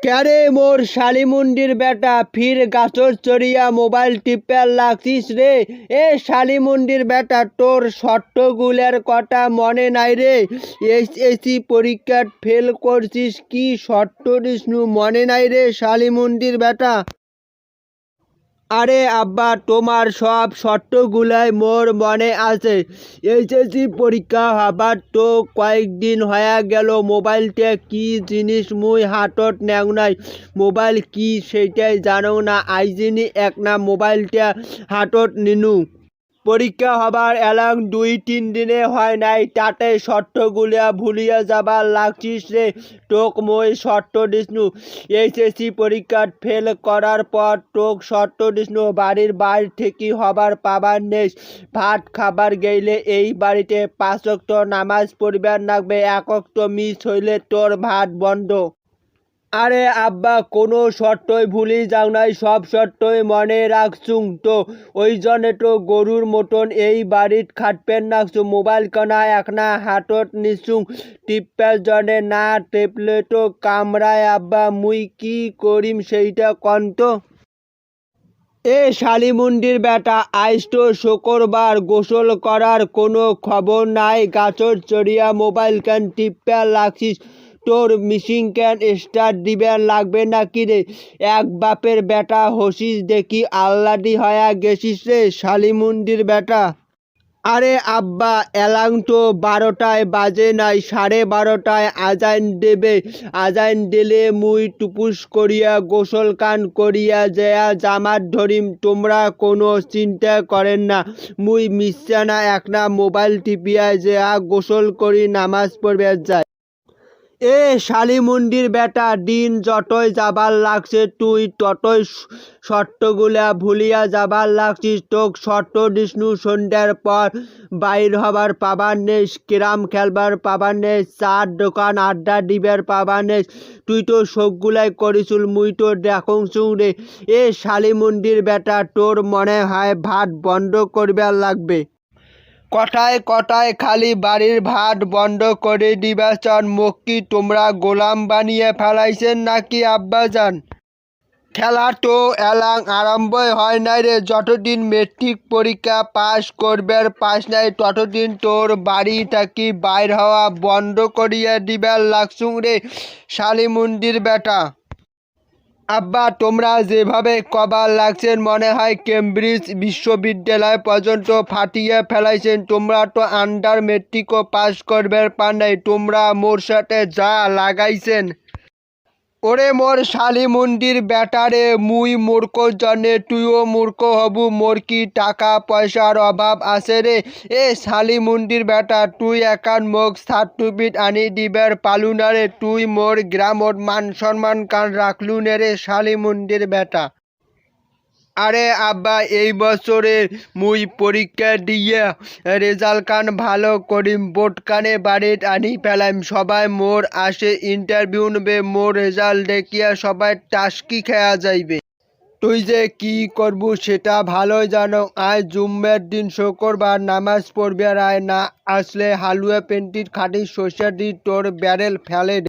ক্যারে মোর শালিমুন্ডির বেটা ফির গাছর চড়িয়া মোবাইল টিপের লাগছিস রে। এ শালিমুন্ডির বেটা তোর শর্তগুলোর কথা মনে নাই রে? এসএসসি পরীক্ষাত ফেল করছিস কি শর্ত দিসনু মনে নাই রে শালিমুন্ডির বেটা? আরে আব্বা তোমার সব শর্তগুলাই মোর মনে আছে। এইচএসসি পরীক্ষা হবার তো কয়েকদিন হয়ে গেল, মোবাইলটা কি জিনিস মুই হাতত নেও নাই। মোবাইল কি সেটাই জানো না, আইজিনি এক না মোবাইলটা হাতত নিনু। পরীক্ষা হবার এলাং 2-3 দিনে হয় নাই, তাতে শর্তগুলা ভুলিয়া যাবার লাগছিস রে। তোক মই শর্ত দিসনু, এইচএসসি পরীক্ষাত ফেল করার পর তোক শর্ত দিসনু বাড়ির বাইর থেকে হবার পাবার নেই। ভাত খাবার গেলে এই বাড়িতে 5 ওয়াক্ত নামাজ পড়িবার লাগবে, 1 ওয়াক্ত মিস হইলে তোর ভাত বন্ধ। আরে আব্বা কোনো শর্তই ভুলি যাও নাই, সব শর্তই মনে রাখছুং তো। ওই জন্য তো গরুর মতন এই বাড়িত খাটপেন রাখছু। মোবাইল কনা একনা হাতত নিছুং টিপের জন্যে, না টেপলে তো কামড়ায়। আব্বা মুই কি করিম সেইটা কন তো। এ শালিমুন্ডির বেটা আইজ তো শুক্রবার, গোসল করার কোনো খবর নাই, গাছর চড়িয়া মোবাইল কেন টিপে লাগছিস? তোর মিসিং ক্যান স্টার্ট দিবেন লাগবে নাকি রে? এক বাপের বেটা হসিস দেখি আল্লাদি হয়া গেছিস রে শালিমুন্ডির বেটা। আরে আব্বা এলাং তো 12টায় বাজে নাই, 12:30টায় আজান দেবে। আজান দিলে মুই টুপুস করিয়া গোসল কান করিয়া যেয়া জামাত ধরিম। তোমরা কোনো চিন্তা করেন না, মুই মিশানা একনা মোবাইল টিপিয়া যেয়া গোসল করি নামাজ পড়বে যাই। এ শালিমুন্ডির বেটা দিন যতই যাবার লাগছে তুই ততই শর্তগুলা ভুলিয়া যাবার লাগছিস। তোক শর্ত দিসনু সন্ধ্যার পর বাইর হবার পাবার নেই, ক্যারাম খেলবার পাবার নেই, চার দোকান আড্ডা দিবার পাবার নেই। তুই তো সবগুলাই করিসুল, মুই তো দেখুন রে। এ শালিমুন্ডির বেটা তোর মনে হয় ভাত বন্ধ করবার লাগবে। কথায় কথায় খালি বাড়ির ভাত বন্ধ করে দিবা চান, মুখ কি তোমরা গোলাম বানিয়ে ফেলাইছেন নাকি আব্বাজান? খেলা তো এলাং আরম্ভই হয় নাই রে। যতদিন মেট্রিক পরীক্ষা পাস করবার পাস নাই ততদিন তোর বাড়ি থাকি বাইর হওয়া বন্ধ করিয়া দিবার লাগছুং রে শালিমুন্ডির বেটা। আব্বা তোমরা যেভাবে কবার লাগছেন মনে হয় কেমব্রিজ বিশ্ববিদ্যালয় পর্যন্ত ফাটিয়ে ফেলাইছেন। তোমরা তো আন্ডার মেট্রিকও পাস করবার পার নাই, তোমরা মোর সাথে যা লাগাইছেন। ওরে মোর শালিমুন্ডির বেটারে, মুই মূর্খ জন্যে তুইও মূর্খ হবু। মোর কি টাকা পয়সার অভাব আছে রে? এ শালিমুন্ডির বেটা তুই একান মোক সার্টিফিকেট আনি দিবার পালু না রে? তুই মোর গ্রামত মান সম্মান কান রাখলু নে রে শালিমুন্ডির বেটা? আরে আব্বা এই বছরে মুই পরীক্ষা দিয়া রেজাল্ট কান ভালো করিম, বোর্ড কানে বাড়িত আনি ফেলাইম। সবাই মোর আসে ইন্টারভিউ নেবে, মোর রেজাল্ট দেখিয়া সবাই টাস্কি খেয়া যাইবে। তুই যে কি করবু সেটা ভালোই জানো। আজ জুম্মের দিন শুক্রবার, নামাজ পড়বে আয়, না আসলে হালুয়া পেন্টির খাটি সর্ষে দি তোর ব্যারেল ফেলে